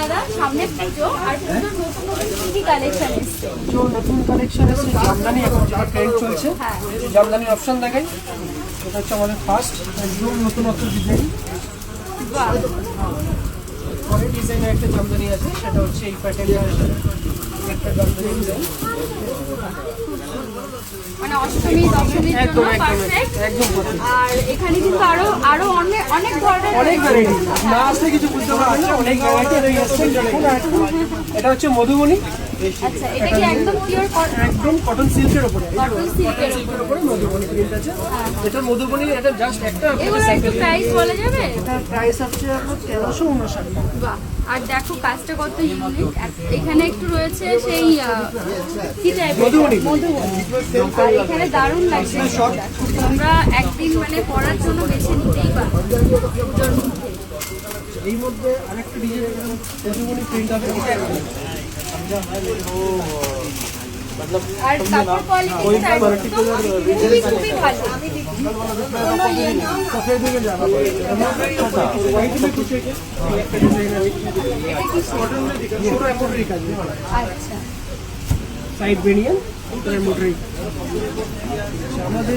দাদা সামনে পুজো আর পুজোর নতুন নতুন কি কালেকশন এসছে? নতুন কালেকশন এসেছে জামদানি, এখন যেটা ট্রেন্ড চলছে জামদানির অপশন দেখাই। এটা হচ্ছে আমাদের ফার্স্ট একদম নতুনত্ব ডিজাইন। পরের ডিজাইনের একটা জামদানি আছে, সেটা হচ্ছে এই প্যাটার্নের একটা জামদানি ডিজাইন। মানে অষ্টমী দশমীর জন্য পারফেক্ট। একদম আর এখানে কিন্তু আরো অনেক ধরনের অনেক ভ্যারাইটি, না আসলে কিছু বুঝতে পারবেন না, অনেক ভ্যারাইটি রয়েছে। দেখুন এটা হচ্ছে মধুবনী। আচ্ছা, এটা কি একদম পিওর একদম কটন সিল্কের উপরে, কটন সিল্কের সিল্কের উপরে মধুবনী প্রিন্ট আছে। এটা মধুবনী, এটা জাস্ট একটা এগুলো একটু প্রাইস বলা যাবে? এটার প্রাইস হচ্ছে আপনার 1359 টাকা। বাহ, আর দেখো কাজটা কত ইউনিক। এখানে একটু রয়েছে সেই কি টাইপের মধুবনী। আর এখানে দারুণ লাগছে। তোমরা একদিন মানে পরার জন্য বেছে নিতেই পারো পুজোর মধ্যে। এই মধ্যে আরেকটা ডিজাইন মধুবনী প্রিন্ট হবে, এটা একদম আর কাপড় কোয়ালিটি খুবই ভালো। কোনো ইয়ে নেই। সফেদ দিকে যাবে হোয়াইট में कुछ है একটা ডিজাইন আছে, এটা কি কটন में दिखा ছোট এমব্রয়ডারি কাজ। আচ্ছা, সাইড বেনিয়ান এমব্রয়ডারি আমাদের